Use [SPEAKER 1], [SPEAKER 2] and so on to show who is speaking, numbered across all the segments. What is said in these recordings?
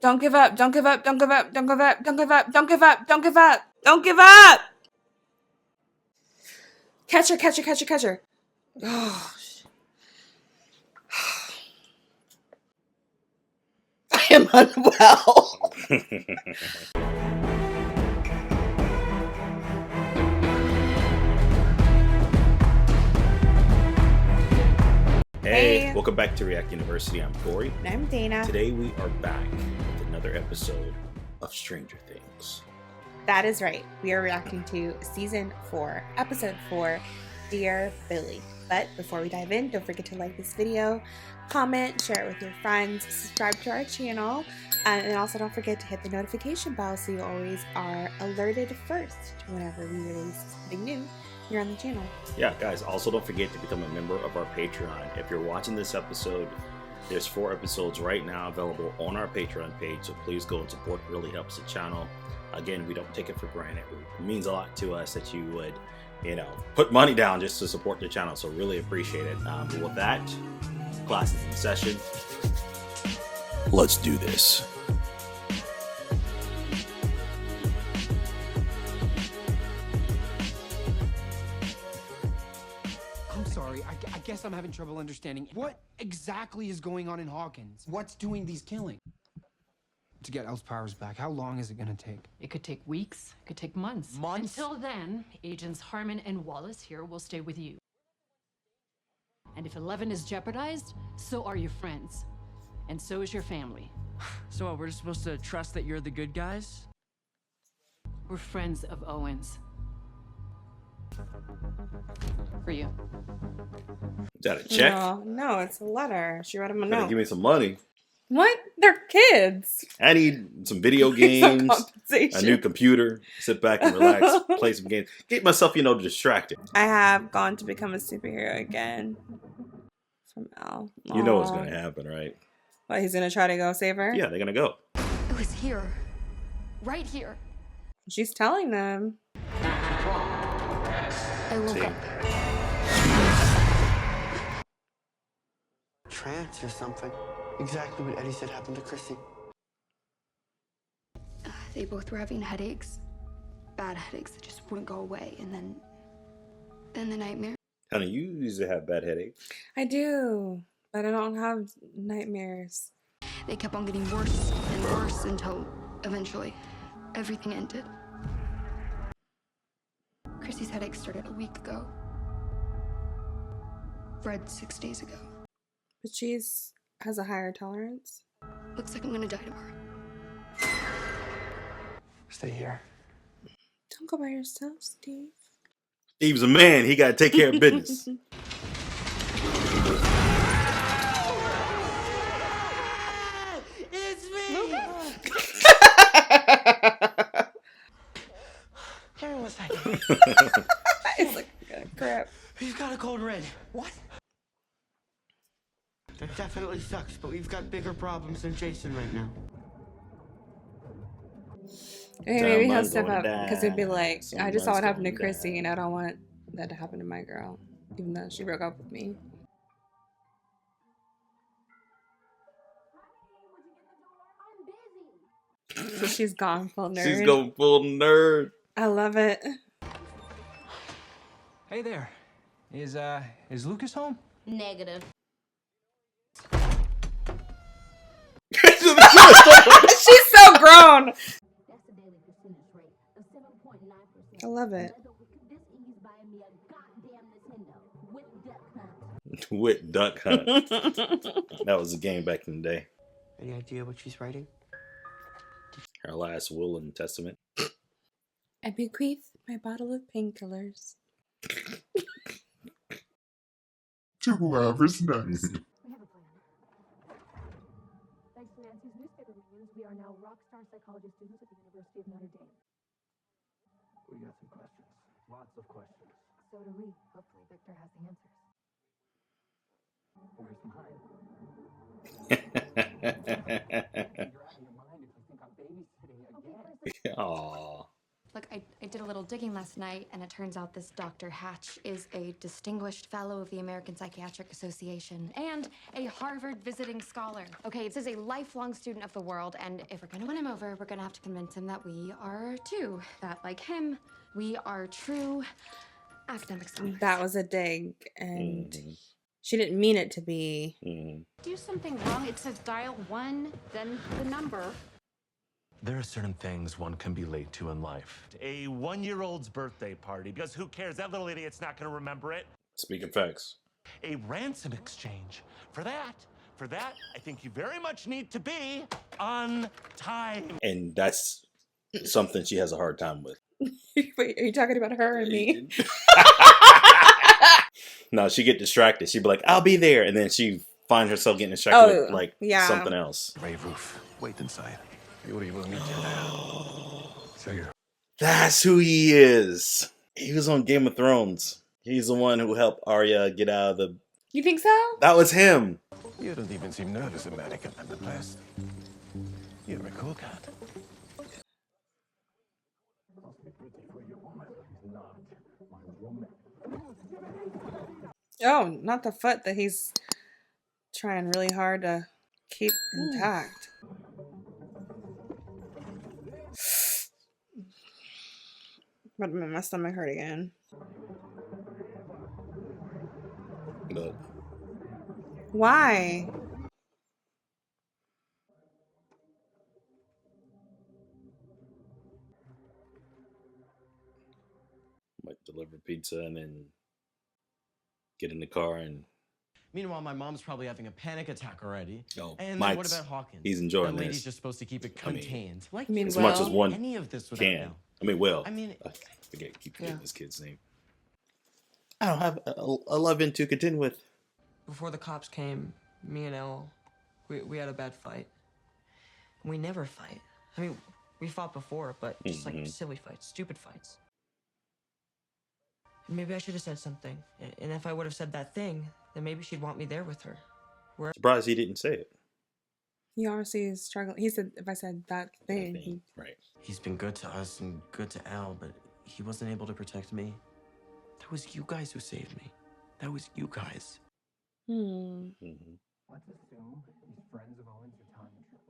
[SPEAKER 1] Don't give up. Don't give up. Don't give up. Don't give up. Don't give up. Don't give up. Don't give up. Don't give up. Catch her, catch her, catch her, catch her. Oh, I am unwell.
[SPEAKER 2] Hey, welcome back to React University. I'm Corey.
[SPEAKER 1] And I'm Dana.
[SPEAKER 2] Today we are back with another episode of Stranger Things.
[SPEAKER 1] That is right. We are reacting to Season 4, Episode 4, Dear Billy. But before we dive in, don't forget to like this video, comment, share it with your friends, subscribe to our channel, and also don't forget to hit the notification bell so you always are alerted first whenever we release something new here on the channel.
[SPEAKER 2] Yeah, guys, also don't forget to become a member of our Patreon. If you're watching this episode, there's 4 episodes right now available on our Patreon page, so please go and support. It really helps the channel. Again, we don't take it for granted. It means a lot to us that you would, put money down just to support the channel, so really appreciate it. But with that, class is in session. Let's do this.
[SPEAKER 3] I'm sorry, I guess I'm having trouble understanding. What exactly is going on in Hawkins? What's doing these killings? To get Elle's powers back, how long is it gonna take?
[SPEAKER 4] It could take weeks, it could take months.
[SPEAKER 3] Months?
[SPEAKER 4] Until then, Agents Harmon and Wallace here will stay with you. And if 11 is jeopardized, so are your friends. And so is your family.
[SPEAKER 5] So what, we're just supposed to trust that you're the good guys?
[SPEAKER 4] We're friends of Owen's. For you.
[SPEAKER 2] Is that a check?
[SPEAKER 1] No, it's a letter. She wrote him a
[SPEAKER 2] Gotta
[SPEAKER 1] note.
[SPEAKER 2] give me some money.
[SPEAKER 1] What? They're kids.
[SPEAKER 2] I need some video
[SPEAKER 1] Some
[SPEAKER 2] games,
[SPEAKER 1] compensation.
[SPEAKER 2] a new computer, sit back and relax, play some games, get myself, distracted.
[SPEAKER 1] I have gone to become a superhero again. From Elle.
[SPEAKER 2] You know what's
[SPEAKER 1] Aw.
[SPEAKER 2] gonna happen, right?
[SPEAKER 1] What, he's gonna try to go save her?
[SPEAKER 2] Yeah, they're gonna go.
[SPEAKER 4] It was here. Right here.
[SPEAKER 1] She's telling them.
[SPEAKER 4] I woke
[SPEAKER 2] See?
[SPEAKER 4] up.
[SPEAKER 6] Trance or something. Exactly what Eddie said happened to Chrissy.
[SPEAKER 7] They both were having headaches. Bad headaches that just wouldn't go away. And then the nightmare.
[SPEAKER 2] Honey, you used to have bad headaches.
[SPEAKER 1] I do, but I don't have nightmares.
[SPEAKER 7] They kept on getting worse and worse until eventually everything ended. Chrissy's headache started a week ago. Fred 6 days ago.
[SPEAKER 1] But has a higher tolerance.
[SPEAKER 7] Looks like I'm gonna die tomorrow.
[SPEAKER 6] Stay here.
[SPEAKER 1] Don't go by yourself, Steve.
[SPEAKER 2] Steve's a man. He gotta take care of business.
[SPEAKER 6] It's me! Give me 1 second.
[SPEAKER 1] It's like crap.
[SPEAKER 6] We've got a code red. What? That definitely sucks, but we've got bigger problems than Jason right now.
[SPEAKER 1] Okay, maybe he'll
[SPEAKER 2] Someone's
[SPEAKER 1] step
[SPEAKER 2] gonna
[SPEAKER 1] up because he'd be
[SPEAKER 2] die.
[SPEAKER 1] like, I just
[SPEAKER 2] Someone's
[SPEAKER 1] saw what happened to
[SPEAKER 2] gonna
[SPEAKER 1] Chrissy,
[SPEAKER 2] die.
[SPEAKER 1] and I don't want that to happen to my girl, even though she broke up with me. So she's gone full nerd.
[SPEAKER 2] She's going full nerd.
[SPEAKER 1] I love it.
[SPEAKER 3] Hey there. Is Lucas home?
[SPEAKER 8] Negative.
[SPEAKER 1] She's so grown.
[SPEAKER 8] That's the daily percentage rate of 7.9%.
[SPEAKER 1] I love it.
[SPEAKER 8] This ease buying me a goddamn Nintendo with Duck Hunt.
[SPEAKER 2] With Duck Hunt. That was a game back in the day.
[SPEAKER 6] Any idea what she's writing?
[SPEAKER 2] Her last will and testament.
[SPEAKER 1] I bequeath my bottle of painkillers
[SPEAKER 9] to whoever's next.
[SPEAKER 8] We have a plan. Thanks to Nancy's newspaper reviews, we are now rock star psychology students at the University of Notre Dame.
[SPEAKER 3] We got some questions. Lots of questions.
[SPEAKER 8] So do we. Hopefully Victor has the answers.
[SPEAKER 3] Where's mine?
[SPEAKER 2] Aww.
[SPEAKER 3] You're out of your mind if you think I'm babysitting again.
[SPEAKER 2] Aww.
[SPEAKER 7] Look, I did a little digging last night, and it turns out this Dr. Hatch is a distinguished fellow of the American Psychiatric Association and a Harvard visiting scholar. Okay, this is a lifelong student of the world, and if we're gonna win him over, we're gonna have to convince him that we are too. That, like him, we are true academic scholars.
[SPEAKER 1] That was a dig, and she didn't mean it to be.
[SPEAKER 10] Do something wrong, it says dial 1, then the number.
[SPEAKER 11] There are certain things one can be late to in life.
[SPEAKER 12] A 1-year-old's birthday party, because who cares? That little idiot's not going to remember it.
[SPEAKER 2] Speaking facts.
[SPEAKER 12] A ransom exchange. For that, I think you very much need to be on time.
[SPEAKER 2] And that's something she has a hard time with.
[SPEAKER 1] Wait, are you talking about her or me?
[SPEAKER 2] No, she get distracted. She'd be like, I'll be there. And then she find herself getting distracted with like something else.
[SPEAKER 11] Ray Roof, wait inside. Yuri will meet you there. So you're...
[SPEAKER 2] That's who he is. He was on Game of Thrones. He's the one who helped Arya get out of the...
[SPEAKER 1] You think so?
[SPEAKER 2] That was him.
[SPEAKER 11] You don't even seem nervous about it at the best. You're a cool cat.
[SPEAKER 1] Oh, not the foot that he's trying really hard to keep intact. But my stomach hurt again.
[SPEAKER 2] Look.
[SPEAKER 1] Why?
[SPEAKER 2] Might deliver pizza and then get in the car and...
[SPEAKER 5] Meanwhile, my mom's probably having a panic attack already.
[SPEAKER 2] Oh,
[SPEAKER 5] and
[SPEAKER 2] Mike's,
[SPEAKER 5] then what about Hawkins?
[SPEAKER 2] He's enjoying
[SPEAKER 5] that lady's
[SPEAKER 2] this.
[SPEAKER 5] just supposed to keep it contained.
[SPEAKER 2] As much as one
[SPEAKER 5] any of this
[SPEAKER 2] can.
[SPEAKER 5] now.
[SPEAKER 2] I mean, Will.
[SPEAKER 5] I mean,
[SPEAKER 2] I keep forgetting this kid's name. I don't have a love-in to contend with.
[SPEAKER 13] Before the cops came, me and Elle, we had a bad fight. We never fight. I mean, we fought before, but just like silly fights, stupid fights. Maybe I should have said something. And if I would have said that thing, then maybe she'd want me there with her.
[SPEAKER 2] Surprised he didn't say it.
[SPEAKER 1] He obviously is struggling. He said, if I said that thing.
[SPEAKER 2] Right.
[SPEAKER 5] He's been good to us and good to Al, but he wasn't able to protect me. That was you guys who saved me. That was you guys.
[SPEAKER 3] Let's assume these friends of Owens are telling the truth.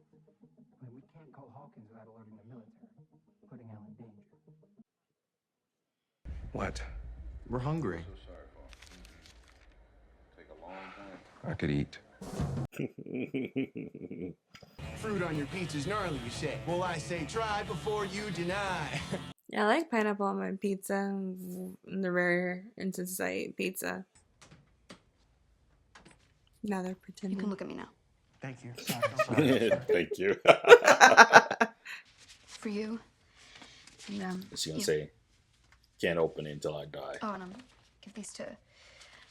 [SPEAKER 3] I mean, we can't call Hawkins without alerting the military, putting Al in danger.
[SPEAKER 11] What?
[SPEAKER 5] We're hungry.
[SPEAKER 11] I could eat.
[SPEAKER 6] Fruit on your pizza's gnarly, you say. Well, I say try before you deny.
[SPEAKER 1] Yeah, I like pineapple on my pizza. In the rare instance I eat pizza. Now they're pretending.
[SPEAKER 7] You can look at me now.
[SPEAKER 6] Thank you.
[SPEAKER 2] Thank you.
[SPEAKER 7] For you. And,
[SPEAKER 2] Is she gonna say, can't open it until I die?
[SPEAKER 7] Oh, and give these to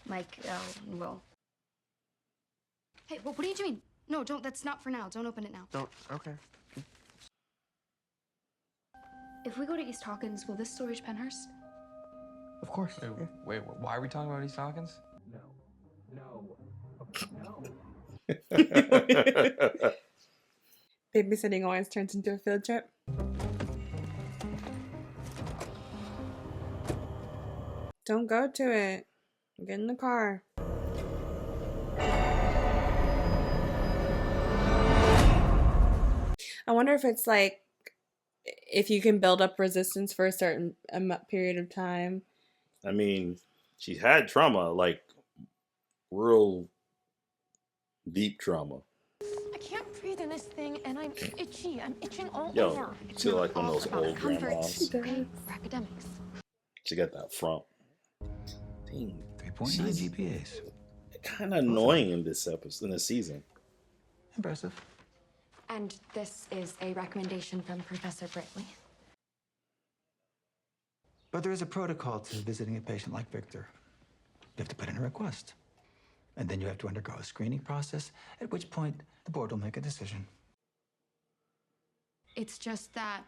[SPEAKER 7] Mike, Elle, and Will. Hey, what are you doing? No, don't. That's not for now. Don't open it now.
[SPEAKER 6] Don't. Okay.
[SPEAKER 7] If we go to East Hawkins, will this still reach Penhurst?
[SPEAKER 6] Of course.
[SPEAKER 13] Wait, why are we talking about East Hawkins?
[SPEAKER 1] Babysitting always turns into a field trip. Don't go to it. Get in the car. I wonder if it's like, if you can build up resistance for a certain period of time.
[SPEAKER 2] I mean, she's had trauma, like real deep trauma.
[SPEAKER 10] I can't breathe in this thing, and I'm itchy. I'm itching all
[SPEAKER 2] Yo,
[SPEAKER 10] over.
[SPEAKER 2] she like one of those old grandmas.
[SPEAKER 7] Okay, for academics.
[SPEAKER 2] She got that front. Dang.
[SPEAKER 11] 3.9 GPAs.
[SPEAKER 2] Kind of annoying in this episode, in this season.
[SPEAKER 11] Impressive.
[SPEAKER 7] And this is a recommendation from Professor Brightly.
[SPEAKER 14] But there is a protocol to visiting a patient like Victor. You have to put in a request. And then you have to undergo a screening process, at which point the board will make a decision.
[SPEAKER 7] It's just that,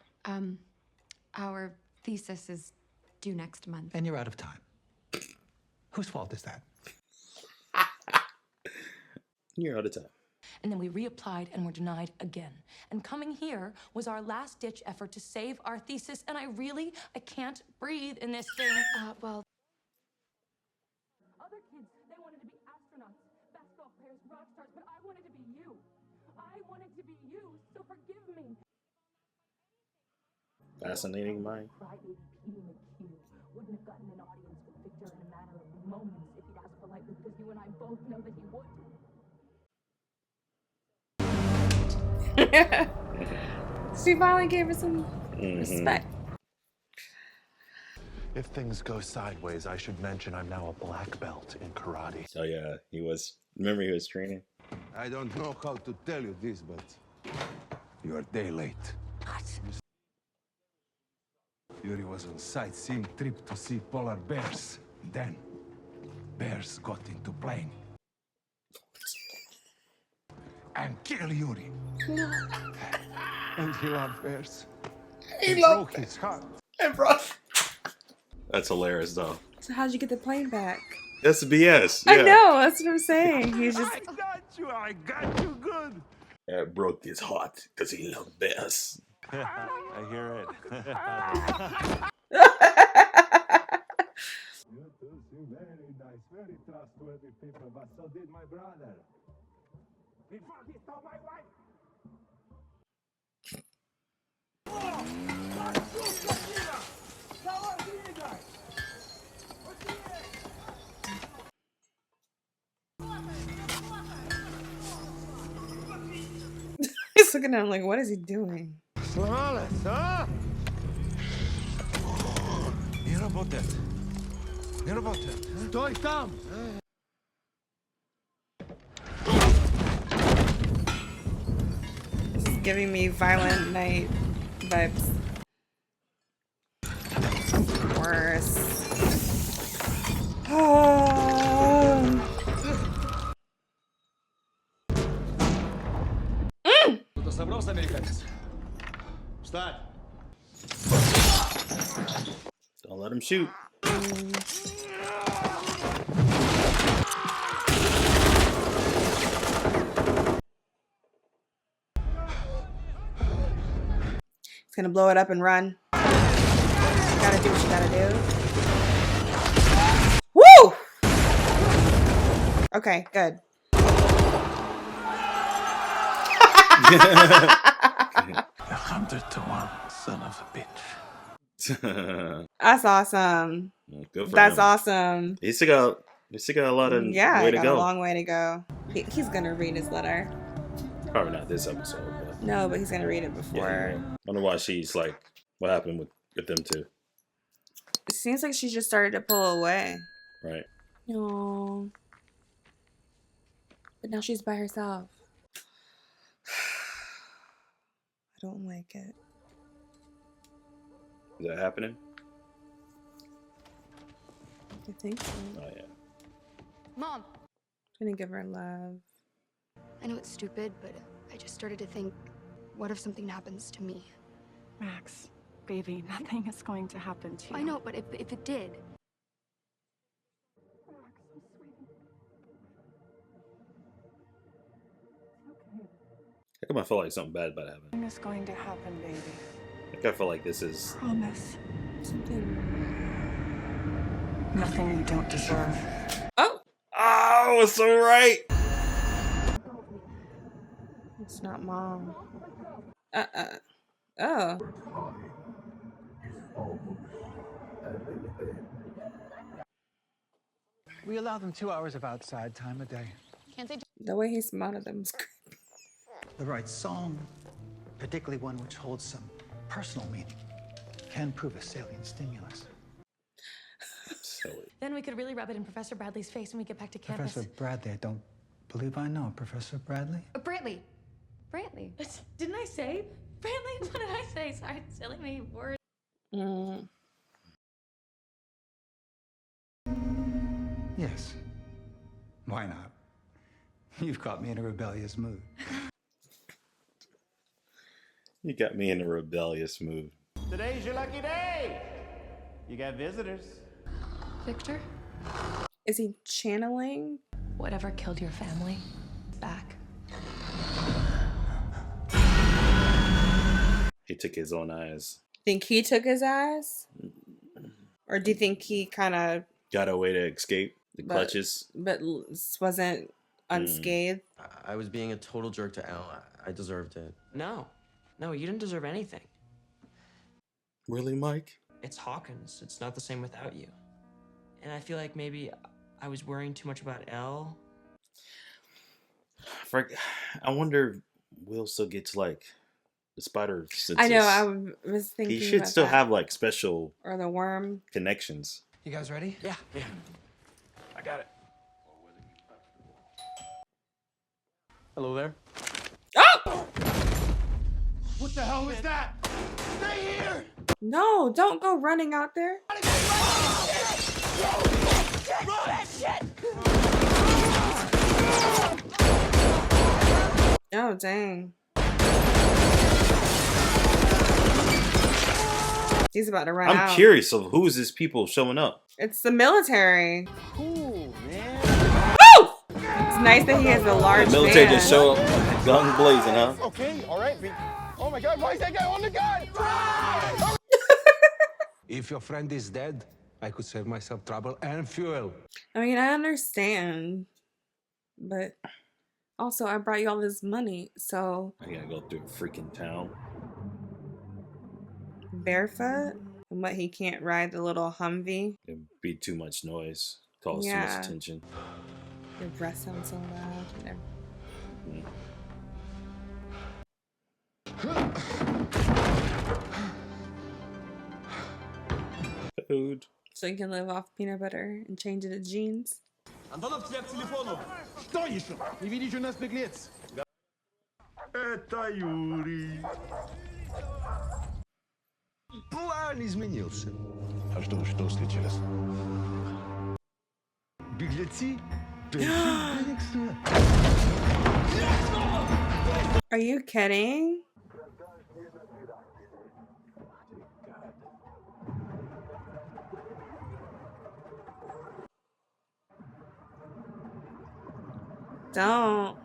[SPEAKER 7] our thesis is due next month.
[SPEAKER 14] And you're out of time. Whose fault is that?
[SPEAKER 2] You're out of time.
[SPEAKER 15] and then we reapplied and were denied again. And coming here was our last-ditch effort to save our thesis, and I can't breathe in this thing.
[SPEAKER 7] Well...
[SPEAKER 15] Other kids, they wanted to be astronauts, basketball players, rock stars, but I wanted to be you. I wanted to be you, so forgive me.
[SPEAKER 2] Fascinating mind.
[SPEAKER 15] Crybaby Petey McHugh wouldn't have gotten an audience with Victor in a matter of moments if he'd asked politely, because you and I both know that he would.
[SPEAKER 1] She finally gave her some respect.
[SPEAKER 11] If things go sideways, I should mention I'm now a black belt in karate.
[SPEAKER 2] So yeah, he was. Remember, he was training.
[SPEAKER 16] I don't know how to tell you this, but you are a day late.
[SPEAKER 15] What?
[SPEAKER 16] Yuri was on sightseeing trip to see polar bears. Then, bears got into plane and kill Yuri.
[SPEAKER 1] No.
[SPEAKER 16] And he loved bears.
[SPEAKER 2] He
[SPEAKER 16] broke his heart.
[SPEAKER 2] And bro. That's hilarious, though.
[SPEAKER 1] So how'd you get the plane back?
[SPEAKER 2] That's BS.
[SPEAKER 1] I know, that's what I'm saying. He's just...
[SPEAKER 16] I got you good.
[SPEAKER 2] It broke his heart because he loved bears.
[SPEAKER 12] I hear it.
[SPEAKER 16] You two seem very nice, very trustworthy people, but so did my brother. Before he stole my wife.
[SPEAKER 1] He's looking at him like, what is he doing?
[SPEAKER 16] Не работает. Не работает. Стой там!
[SPEAKER 1] This is giving me Violent Night vibes. Worse.
[SPEAKER 6] Собрался, американец? Встать!
[SPEAKER 2] Don't let him shoot.
[SPEAKER 1] He's gonna blow it up and run. Gotta do what you gotta do. Woo! Okay, good.
[SPEAKER 11] 100 to 1, son of a bitch.
[SPEAKER 1] That's awesome.
[SPEAKER 2] Good for
[SPEAKER 1] That's
[SPEAKER 2] him.
[SPEAKER 1] Awesome.
[SPEAKER 2] He still got a lot of way to go.
[SPEAKER 1] A long way to go. He's gonna read his letter.
[SPEAKER 2] Probably not this episode, but
[SPEAKER 1] No, but he's gonna read it before.
[SPEAKER 2] I wonder why she's like, what happened with them two?
[SPEAKER 1] It seems like she just started to pull away.
[SPEAKER 2] Right.
[SPEAKER 1] No. But now she's by herself. I don't like it.
[SPEAKER 2] Is that happening?
[SPEAKER 1] I think so.
[SPEAKER 2] Oh yeah.
[SPEAKER 7] Mom!
[SPEAKER 1] I'm gonna give her love.
[SPEAKER 7] I know it's stupid, but I just started to think, what if something happens to me?
[SPEAKER 17] Max, baby, nothing is going to happen to you.
[SPEAKER 7] I know, but if it did...
[SPEAKER 2] How come I feel like something bad about to happen?
[SPEAKER 17] Nothing is going to happen, baby.
[SPEAKER 2] I feel like this is
[SPEAKER 17] Promise.
[SPEAKER 1] Something.
[SPEAKER 17] Nothing you don't deserve.
[SPEAKER 1] Oh!
[SPEAKER 2] Oh, it's so right!
[SPEAKER 1] It's not Mom. Oh.
[SPEAKER 14] We allow them 2 hours of outside time a day.
[SPEAKER 7] Can't they
[SPEAKER 1] The way he smiled at them was creepy.
[SPEAKER 14] The right song, particularly one which holds some personal meaning, can prove a salient stimulus.
[SPEAKER 2] Silly.
[SPEAKER 15] Then we could really rub it in Professor Bradley's face when we get back to campus.
[SPEAKER 14] Professor Bradley, I don't believe I know Professor Bradley.
[SPEAKER 7] Brantley! Brantley.
[SPEAKER 15] Didn't I say? Bradley? What did I say? Sorry, silly me word.
[SPEAKER 14] Yes. Why not? You've caught me in a rebellious mood.
[SPEAKER 2] You got me in a rebellious mood.
[SPEAKER 6] Today's your lucky day. You got visitors.
[SPEAKER 15] Victor?
[SPEAKER 1] Is he channeling?
[SPEAKER 15] Whatever killed your family, back.
[SPEAKER 2] He took his own eyes.
[SPEAKER 1] Think he took his ass? Or do you think he kind of
[SPEAKER 2] got a way to escape the clutches?
[SPEAKER 1] But wasn't unscathed?
[SPEAKER 5] I was being a total jerk to Al. I deserved it.
[SPEAKER 13] No, you didn't deserve anything.
[SPEAKER 2] Really, Mike?
[SPEAKER 13] It's Hawkins. It's not the same without you. And I feel like maybe I was worrying too much about Elle.
[SPEAKER 2] I wonder if Will still gets like the spider senses.
[SPEAKER 1] I know. I was thinking
[SPEAKER 2] he should still have like special
[SPEAKER 1] or the worm
[SPEAKER 2] connections.
[SPEAKER 3] You guys ready?
[SPEAKER 13] Yeah.
[SPEAKER 3] I got it.
[SPEAKER 5] Hello there.
[SPEAKER 1] Oh!
[SPEAKER 6] What the hell was that? Stay here!
[SPEAKER 1] No, don't go running out there. Oh, dang. He's about to run out.
[SPEAKER 2] I'm curious of who is this people showing up.
[SPEAKER 1] It's the military.
[SPEAKER 6] Cool, man.
[SPEAKER 1] Woo! It's nice that he has a large
[SPEAKER 2] military
[SPEAKER 1] van.
[SPEAKER 2] just show up, gun blazing, huh?
[SPEAKER 6] Okay, all right. Oh my God, why is that guy on the gun?
[SPEAKER 16] If your friend is dead, I could save myself trouble and fuel.
[SPEAKER 1] I mean, I understand, but also I brought you all this money, so
[SPEAKER 2] I gotta go through a freaking town
[SPEAKER 1] barefoot. And what, he can't ride the little Humvee?
[SPEAKER 2] It'd be too much noise, cause too
[SPEAKER 1] Yeah.
[SPEAKER 2] much attention.
[SPEAKER 1] Your breath sounds so loud.
[SPEAKER 2] Food.
[SPEAKER 1] So you can live off peanut butter and change it to jeans.
[SPEAKER 6] Антонов, тебя к телефону. Что еще? Не видишь у нас беглец?
[SPEAKER 16] Это Юрий. План изменился.
[SPEAKER 11] А что случилось?
[SPEAKER 16] Беглецы?
[SPEAKER 1] Are you kidding? Don't.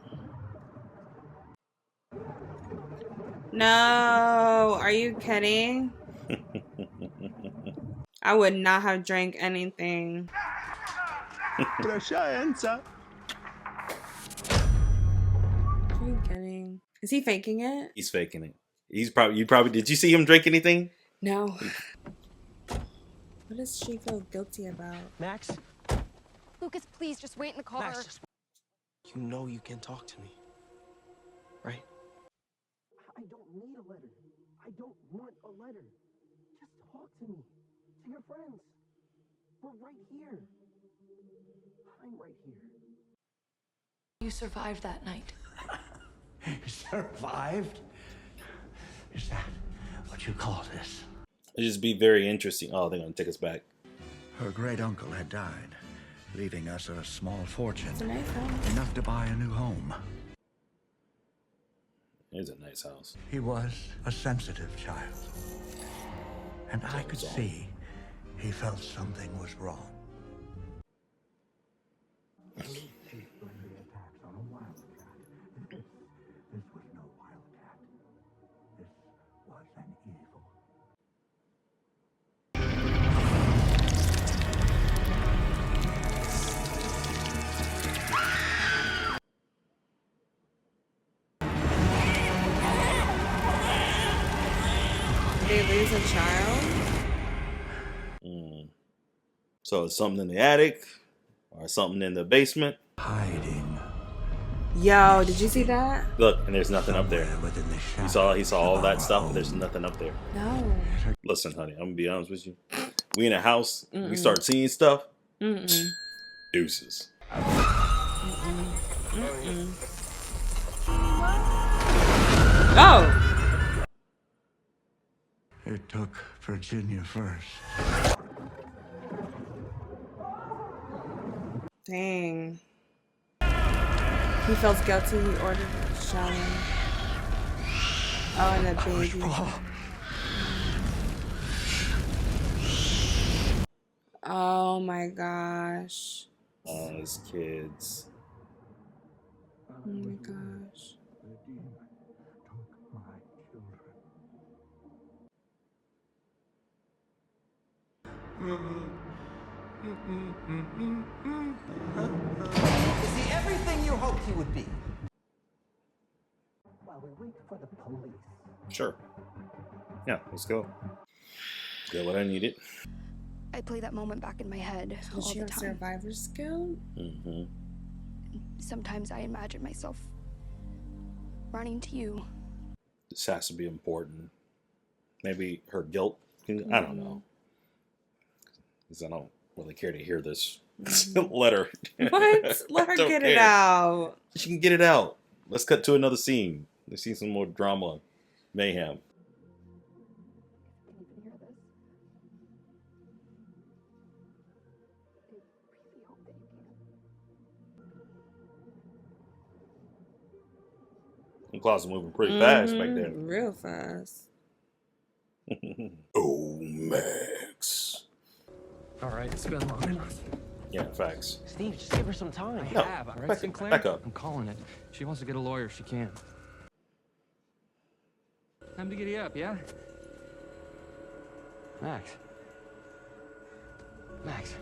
[SPEAKER 1] No, are you kidding? I would not have drank anything.
[SPEAKER 16] Прощаемся.
[SPEAKER 1] Are you kidding? Is he faking it?
[SPEAKER 2] He's faking it. He's probably. Did you see him drink anything?
[SPEAKER 1] No. What does she feel guilty about?
[SPEAKER 5] Max,
[SPEAKER 7] Lucas, please just wait in the car.
[SPEAKER 5] Max, just... You know you can talk to me, right?
[SPEAKER 6] I don't need a letter. I don't want a letter. Just talk to me. To your friends. We're right here. I'm right here.
[SPEAKER 15] You survived that night.
[SPEAKER 11] Survived? Is that what you call this?
[SPEAKER 2] It'd just be very interesting. Oh, they're gonna take us back.
[SPEAKER 11] Her great uncle had died, leaving us a small fortune.
[SPEAKER 1] It's a nice house.
[SPEAKER 11] Enough to buy a new home.
[SPEAKER 2] It's a nice house.
[SPEAKER 11] He was a sensitive child. And I could see he felt something was wrong. This was no wildcat. This was an evil.
[SPEAKER 1] They lose a child?
[SPEAKER 2] So it's something in the attic or something in the basement.
[SPEAKER 11] Hiding.
[SPEAKER 1] Yo, did you see that?
[SPEAKER 2] Look, and there's nothing up there. He saw all that stuff, but there's nothing up there.
[SPEAKER 1] No.
[SPEAKER 2] Listen, honey, I'm gonna be honest with you. We in a house, we start seeing stuff. Deuces.
[SPEAKER 1] Oh!
[SPEAKER 11] It took Virginia first.
[SPEAKER 1] Dang. He feels guilty. He ordered a shower. Oh, and the baby. Oh my gosh.
[SPEAKER 2] Oh, his kids.
[SPEAKER 1] Oh my gosh.
[SPEAKER 6] Is he everything you hoped he would be? While we wait for the police.
[SPEAKER 2] Sure. Yeah, let's go. Got what I needed.
[SPEAKER 18] I play that moment back in my head all
[SPEAKER 1] Does she
[SPEAKER 18] the
[SPEAKER 1] have
[SPEAKER 18] time.
[SPEAKER 1] survivor's skill?
[SPEAKER 2] Mm-hmm.
[SPEAKER 18] Sometimes I imagine myself running to you.
[SPEAKER 2] This has to be important. Maybe her guilt. I don't know. Because I don't really care to hear this. Let her.
[SPEAKER 1] What? Let her
[SPEAKER 2] Don't
[SPEAKER 1] get
[SPEAKER 2] care.
[SPEAKER 1] it out.
[SPEAKER 2] She can get it out. Let's cut to another scene. Let's see some more drama, mayhem. The closet moving pretty fast back there.
[SPEAKER 1] Real fast.
[SPEAKER 2] Oh, Max.
[SPEAKER 3] All right, it's been long enough.
[SPEAKER 2] Yeah, facts.
[SPEAKER 5] Steve, just give her some time.
[SPEAKER 3] I
[SPEAKER 2] No,
[SPEAKER 3] have, all right,
[SPEAKER 2] back-
[SPEAKER 3] Sinclair?
[SPEAKER 2] back up.
[SPEAKER 3] I'm calling it. She wants to get a lawyer, she can. Time to giddy up, yeah? Max. Max.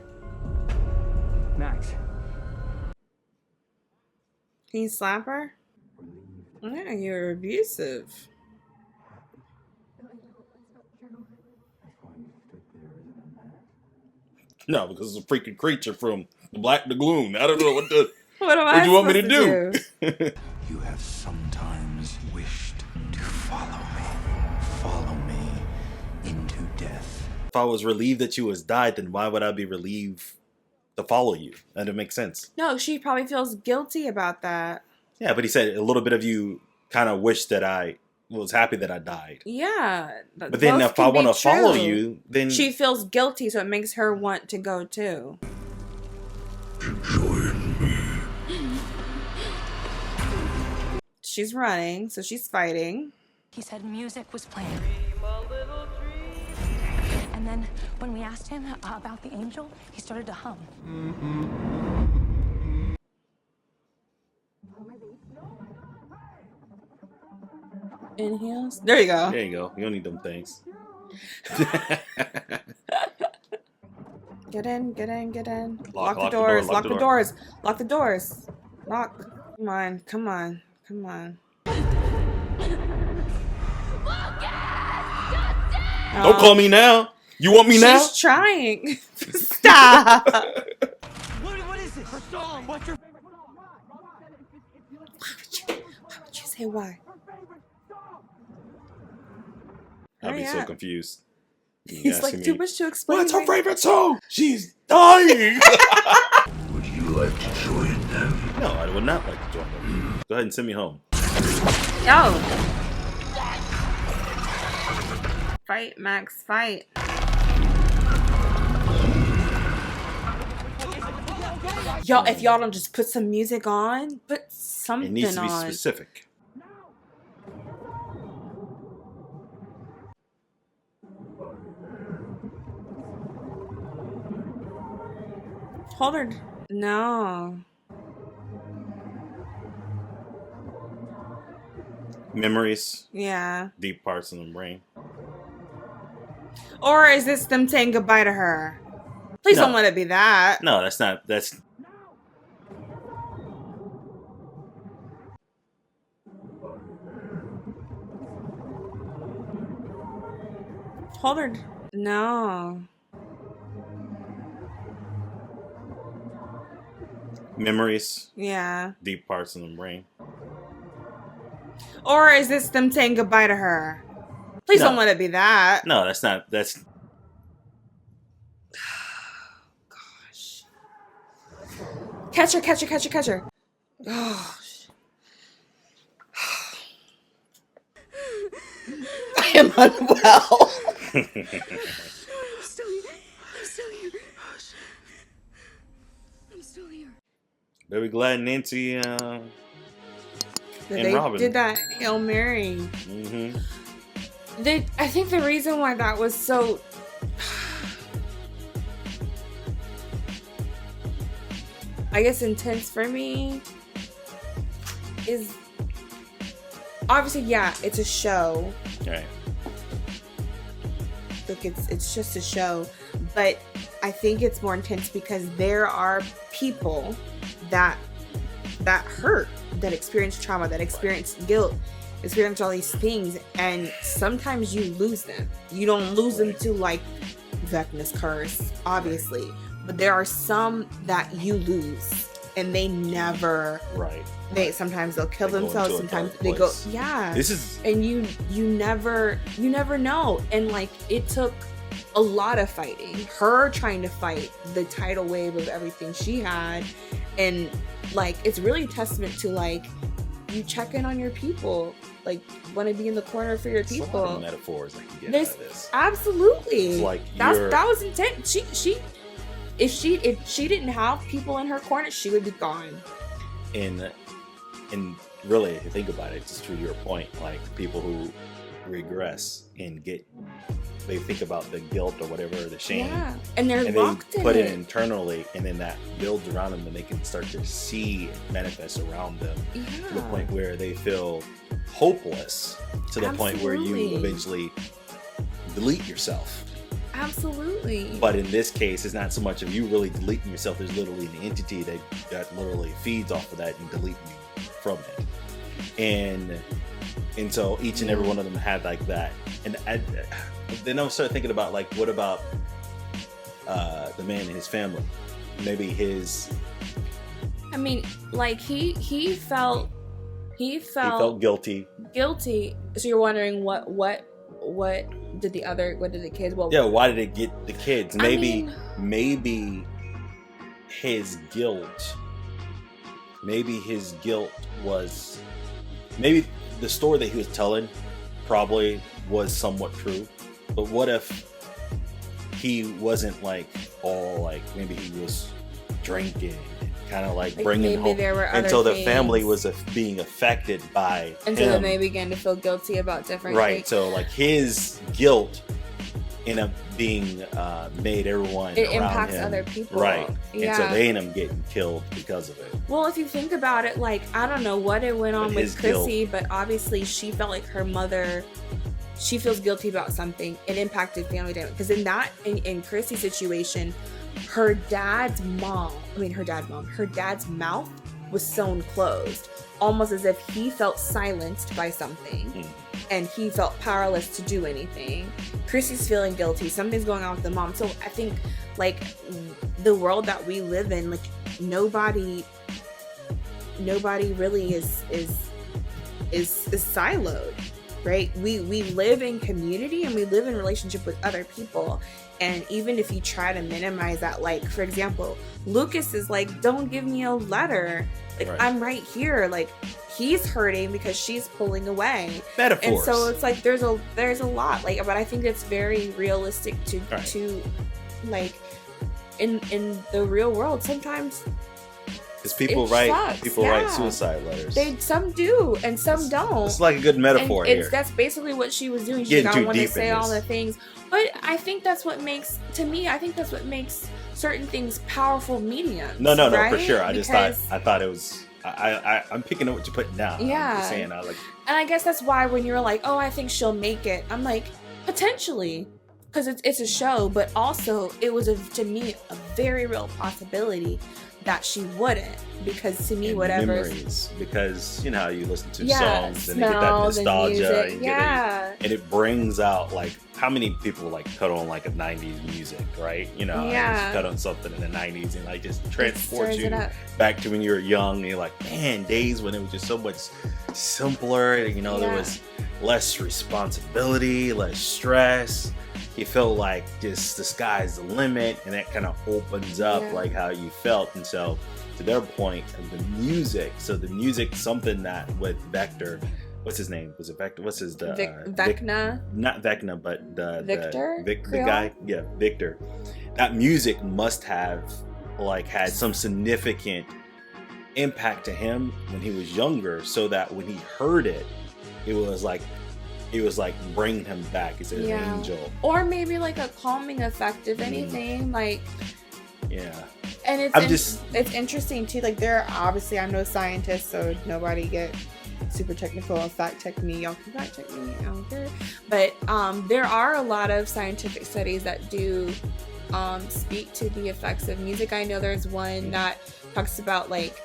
[SPEAKER 3] Max.
[SPEAKER 1] Can you slap her? Yeah, you're abusive.
[SPEAKER 2] No, because it's a freaking creature from the Black Lagoon. I don't know what the.
[SPEAKER 1] What am I
[SPEAKER 2] What do you want me to
[SPEAKER 1] supposed
[SPEAKER 2] do?
[SPEAKER 11] You have sometimes wished to follow me into death.
[SPEAKER 2] If I was relieved that you was died, then why would I be relieved to follow you? That doesn't make sense.
[SPEAKER 1] No, she probably feels guilty about that.
[SPEAKER 2] Yeah, but he said a little bit of you kind of wished that I was happy that I died.
[SPEAKER 1] Yeah.
[SPEAKER 2] But then
[SPEAKER 1] both
[SPEAKER 2] if I
[SPEAKER 1] can be
[SPEAKER 2] want to follow
[SPEAKER 1] true.
[SPEAKER 2] you, then
[SPEAKER 1] She feels guilty, so it makes her want to go too. She's running, so she's fighting.
[SPEAKER 15] He said music was playing. And then when we asked him about the angel, he started to hum.
[SPEAKER 1] Inhales. There you go.
[SPEAKER 2] There you go. You don't need them things.
[SPEAKER 1] Get in, get in, get in.
[SPEAKER 2] Lock
[SPEAKER 1] Lock the
[SPEAKER 2] the door,
[SPEAKER 1] doors,
[SPEAKER 2] lock
[SPEAKER 1] lock
[SPEAKER 2] the
[SPEAKER 1] the
[SPEAKER 2] door.
[SPEAKER 1] doors, lock the doors. Lock. Come on, come on, come on.
[SPEAKER 2] Don't call me now. You want me now?
[SPEAKER 1] She's trying. Stop.
[SPEAKER 6] What is it? Her song. What's your favorite song?
[SPEAKER 1] Why would you say why?
[SPEAKER 2] I'd be
[SPEAKER 1] Hurry
[SPEAKER 2] so
[SPEAKER 1] up.
[SPEAKER 2] confused. You
[SPEAKER 1] He's
[SPEAKER 2] asking
[SPEAKER 1] like, too
[SPEAKER 2] me,
[SPEAKER 1] much to explain.
[SPEAKER 2] What's her
[SPEAKER 1] right
[SPEAKER 2] favorite song? She's dying.
[SPEAKER 11] Would you like to join them?
[SPEAKER 2] No, I would not like to join them. Go ahead and send me home.
[SPEAKER 1] now. No. Fight, Max, fight. Y'all, if y'all don't just put some music on, put
[SPEAKER 2] It
[SPEAKER 1] something
[SPEAKER 2] needs to be
[SPEAKER 1] on.
[SPEAKER 2] specific.
[SPEAKER 1] Hold her. No.
[SPEAKER 2] Memories,
[SPEAKER 1] Yeah.
[SPEAKER 2] deep parts in the brain.
[SPEAKER 1] Or is this them saying goodbye to her? Please
[SPEAKER 2] No.
[SPEAKER 1] don't let it be that.
[SPEAKER 2] No, that's not. That's
[SPEAKER 1] Hold her. No.
[SPEAKER 2] memories,
[SPEAKER 1] Yeah.
[SPEAKER 2] deep parts in the brain.
[SPEAKER 1] Or is this them saying goodbye to her? Please
[SPEAKER 2] No.
[SPEAKER 1] don't let it be that.
[SPEAKER 2] No, that's not. That's
[SPEAKER 1] Catch her, catch her, catch her, catch her. Oh, I am unwell.
[SPEAKER 18] I'm still here. I'm still here. I'm still here.
[SPEAKER 2] very glad Nancy and
[SPEAKER 1] They
[SPEAKER 2] Robin
[SPEAKER 1] did that Hail Mary.
[SPEAKER 2] Mm-hmm.
[SPEAKER 1] I think the reason why that was so I guess intense for me is obviously, yeah, it's a show.
[SPEAKER 2] Right.
[SPEAKER 1] look, it's just a show, but I think it's more intense because there are people that hurt, that experience trauma, that experience guilt, experience all these things, and sometimes you lose them. You don't lose them to like Vecna's curse, obviously, but there are some that you lose and they never sometimes they'll kill themselves, sometimes they go
[SPEAKER 2] This is,
[SPEAKER 1] and you never know. And like, it took a lot of fighting, her trying to fight the tidal wave of everything she had, and like, it's really a testament to like, you check in on your people, like, want to be in the corner for your people.
[SPEAKER 2] a lot of metaphors I can get out of this.
[SPEAKER 1] Absolutely.
[SPEAKER 2] It's like
[SPEAKER 1] that was intense. If she didn't have people in her corner, she would be gone.
[SPEAKER 2] And really, if you think about it, just to your point, like people who regress and they think about the guilt or whatever, the shame,
[SPEAKER 1] and they're locked
[SPEAKER 2] they
[SPEAKER 1] in
[SPEAKER 2] put it
[SPEAKER 1] it
[SPEAKER 2] internally, and then that builds around them, and they can start to see it manifest around them to the point where they feel hopeless, to the point where you eventually delete yourself.
[SPEAKER 1] Absolutely.
[SPEAKER 2] But in this case, it's not so much of you really deleting yourself. There's literally an entity that literally feeds off of that and deleting you from it. And so each and every one of them had like that. And then I started thinking about, like, what about the man and his family? Maybe his...
[SPEAKER 1] I mean, like, he felt
[SPEAKER 2] guilty.
[SPEAKER 1] So you're wondering what did the kids? Well,
[SPEAKER 2] yeah, why did it get the kids? Maybe his guilt. Maybe his guilt was, maybe the story that he was telling probably was somewhat true. But what if he wasn't like all like, maybe he was drinking, kind of like bringing home, and so the family was being affected by
[SPEAKER 1] and
[SPEAKER 2] him.
[SPEAKER 1] so then they began to feel guilty about different things.
[SPEAKER 2] So like his guilt ended up being made everyone
[SPEAKER 1] it
[SPEAKER 2] around
[SPEAKER 1] impacts
[SPEAKER 2] him,
[SPEAKER 1] other people,
[SPEAKER 2] and so they end up getting killed because of it.
[SPEAKER 1] Well, if you think about it, like, I don't know what it went on with Chrissy, but obviously she felt like her mouth, she feels guilty about something. It impacted family dynamic, because in Chrissy's situation, her dad's mouth was sewn closed, almost as if he felt silenced by something and he felt powerless to do anything. Chrissy's feeling guilty, something's going on with the mom. So I think, like, the world that we live in, like, nobody really is siloed, right? We live in community and we live in relationship with other people. And even if you try to minimize that, like, for example, Lucas is like, don't give me a letter. Like, I'm right here. Like, he's hurting because she's pulling away.
[SPEAKER 2] Metaphors.
[SPEAKER 1] And so it's like, there's a lot. Like, but I think it's very realistic to like, in the real world, sometimes.
[SPEAKER 2] Because people write suicide letters.
[SPEAKER 1] Some do and some don't.
[SPEAKER 2] It's like a good metaphor here.
[SPEAKER 1] That's basically what she was doing. She don't want to say all the things. But I think that's what makes certain things powerful mediums.
[SPEAKER 2] No, for sure. I thought it was. I'm picking up what you're putting down.
[SPEAKER 1] Yeah.
[SPEAKER 2] I'm just saying,
[SPEAKER 1] and I guess that's why when you're like, oh, I think she'll make it, I'm like, potentially, because it's a show, but also it was to me a very real possibility that she wouldn't, because to me, whatever
[SPEAKER 2] memories, because you know how you listen to songs and you get that nostalgia and it brings out, like, how many people like put on like a 90s music, right? You know, just put on something in the 90s and like just transports you back to when you were young, and you're like, man, days when it was just so much simpler, you know, there was less responsibility, less stress. You felt like just the sky's the limit, and that kind of opens up like how you felt. And so to their point of the music, something that with Vector, what's his name? Was it Vector? What's his
[SPEAKER 1] Vecna?
[SPEAKER 2] Not Vecna, but
[SPEAKER 1] Victor?
[SPEAKER 2] the guy, Victor. That music must have like had some significant impact to him when he was younger, so that when he heard it, it was like bringing him back as an angel,
[SPEAKER 1] or maybe like a calming effect, if anything. Like, and it's interesting too. Like, there are, obviously, I'm no scientist, so nobody get super technical, fact check me. Y'all can fact check me. I don't care. But there are a lot of scientific studies that do speak to the effects of music. I know there's one that talks about like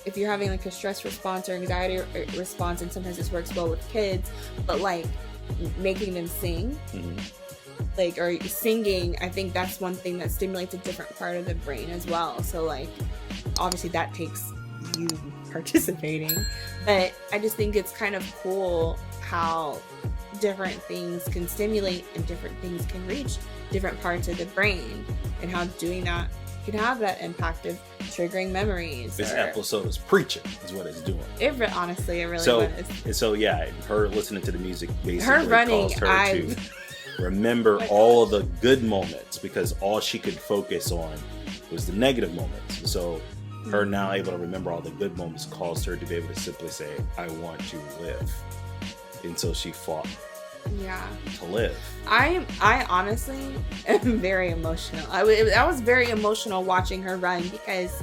[SPEAKER 1] if you're having like a stress response or anxiety response, and sometimes this works well with kids, but like making them sing. Like, or singing, I think that's one thing that stimulates a different part of the brain as well. So like obviously that takes you participating, but I just think it's kind of cool how different things can stimulate and different things can reach different parts of the brain, and how doing that can have that impact of triggering memories.
[SPEAKER 2] This episode is preaching, is what it's doing.
[SPEAKER 1] Honestly, it really was.
[SPEAKER 2] And so yeah, her listening to the music basically
[SPEAKER 1] her running,
[SPEAKER 2] caused her to remember all of the good moments, because all she could focus on was the negative moments. So her now able to remember all the good moments caused her to be able to simply say, I want to live. And so she fought to live.
[SPEAKER 1] I honestly am very emotional. I was very emotional watching her run, because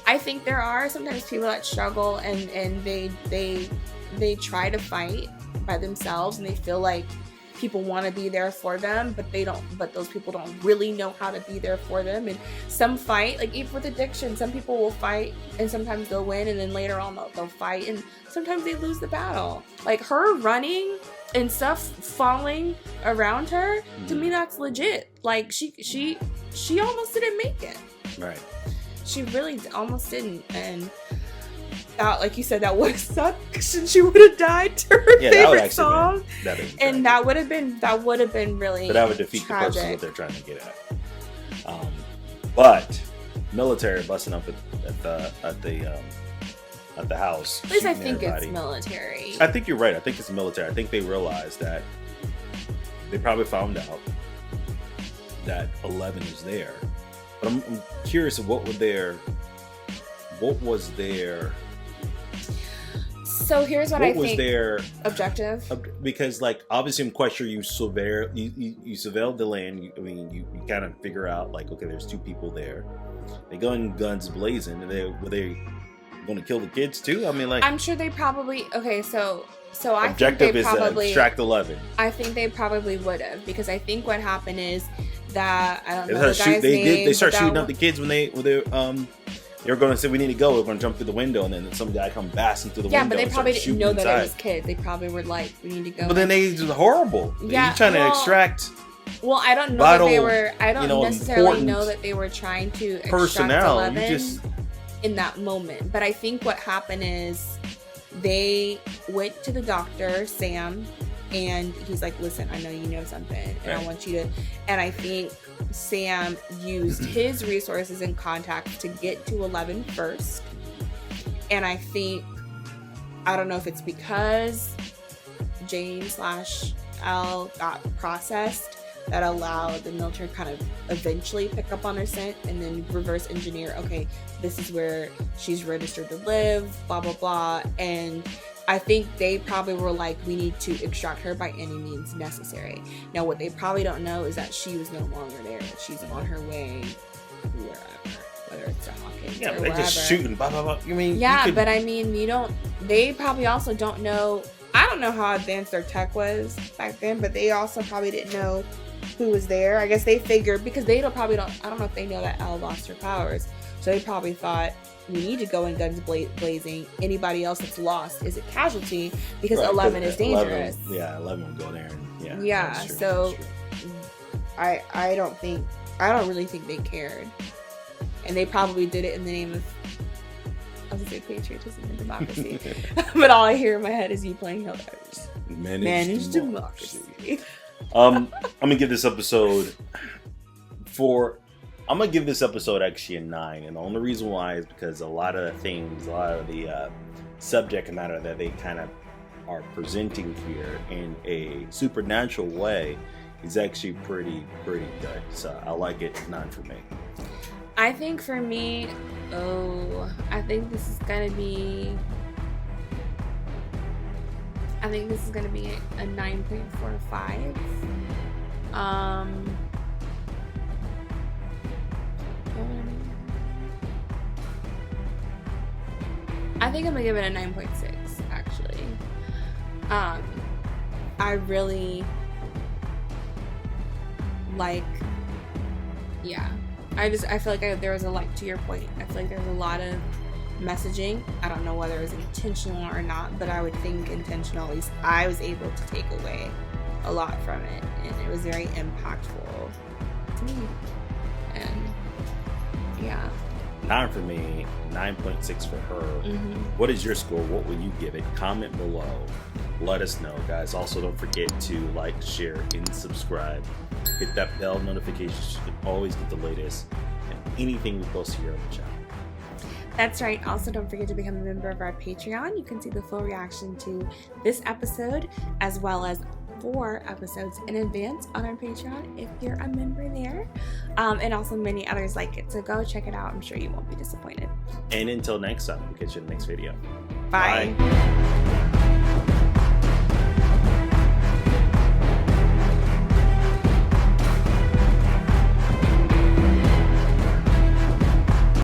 [SPEAKER 1] I think there are sometimes people that struggle and they try to fight by themselves, and they feel like people want to be there for them, but those people don't really know how to be there for them. And some fight, like even with addiction, some people will fight and sometimes they'll win, and then later on they'll fight and sometimes they lose the battle. Like her running and stuff falling around her, to me that's legit. Like she almost didn't make it.
[SPEAKER 2] Right.
[SPEAKER 1] She really almost didn't. And that, like you said, that would have sucked, because she would have died to her favorite song, and that would have been really.
[SPEAKER 2] But that would defeat
[SPEAKER 1] tragic.
[SPEAKER 2] the purpose of what they're trying to get at. But military busting up at the house.
[SPEAKER 1] At least I think it's military.
[SPEAKER 2] I think you're right. I think it's military. I think they realized that they probably found out that 11 is there. But I'm curious of what was their.
[SPEAKER 1] So here's what I think.
[SPEAKER 2] What was their
[SPEAKER 1] objective?
[SPEAKER 2] Because, like, obviously, I'm quite sure you surveilled the land. You kind of figure out, like, okay, there's two people there. They go in guns blazing, and were they going to kill the kids too? I mean, like,
[SPEAKER 1] I'm sure they probably. Okay, so I
[SPEAKER 2] objective
[SPEAKER 1] think they probably
[SPEAKER 2] extract 11.
[SPEAKER 1] I think they probably would have, because I think what happened is that I don't know the guy's name.
[SPEAKER 2] They start shooting up the kids when they were going to say, we need to go, we're going to jump through the window, and then some guy come blasting through the window.
[SPEAKER 1] Yeah, but they probably didn't know
[SPEAKER 2] inside.
[SPEAKER 1] that it was kids. They probably were like, we need to go.
[SPEAKER 2] But then they was horrible.
[SPEAKER 1] Yeah,
[SPEAKER 2] you're trying to extract.
[SPEAKER 1] Well, I don't know that they were. I don't necessarily know that they were trying to extract
[SPEAKER 2] personnel.
[SPEAKER 1] 11 in that moment. But I think what happened is they went to the doctor, Sam, and he's like, listen, I know you know something, and I want you to. And I think Sam used his resources and contacts to get to 11 first. And I think, I don't know if it's because Jane/L got processed that allowed the military kind of eventually pick up on her scent and then reverse engineer, okay, this is where she's registered to live, blah, blah, blah. And I think they probably were like, we need to extract her by any means necessary. Now, what they probably don't know is that she was no longer there. She's on her way wherever, whether it's to Hawkins or
[SPEAKER 2] they're
[SPEAKER 1] wherever.
[SPEAKER 2] just shooting, blah, blah, blah. I mean,
[SPEAKER 1] but I mean, they probably also don't know. I don't know how advanced their tech was back then, but they also probably didn't know who was there. I guess they figured, because I don't know if they know that Elle lost her powers. So they probably thought, we need to go in guns blazing. Anybody else that's lost is a casualty, because 11 is dangerous.
[SPEAKER 2] 11 will go there. And,
[SPEAKER 1] yeah. So I don't really think they cared. And they probably did it in the name of, I was going to say patriotism and democracy. But all I hear in my head is you playing Helldivers. Managed democracy.
[SPEAKER 2] I'm gonna give this episode actually a 9, and the only reason why is because a lot of the subject matter that they kind of are presenting here in a supernatural way is actually pretty good. So I like it. 9 for me.
[SPEAKER 1] I think for me, I think this is gonna be a 9.45. I think I'm gonna give it a 9.6. I really like, yeah. I feel like there was a, like, to your point, I feel like there's a lot of messaging. I don't know whether it was intentional or not, but I would think intentional. At least I was able to take away a lot from it, and it was very impactful to me. And yeah.
[SPEAKER 2] 9 for me, 9.6 for her. What is your score? What will you give it? Comment below. Let us know, guys. Also, don't forget to like, share, and subscribe. Hit that bell notification so you can always get the latest and anything we post here on the channel.
[SPEAKER 1] That's right. Also, don't forget to become a member of our Patreon. You can see the full reaction to this episode, as well as 4 episodes in advance on our Patreon if you're a member there, and also many others like it. So go check it out. I'm sure you won't be disappointed.
[SPEAKER 2] And until next time, we'll catch you in the next video.
[SPEAKER 1] Bye.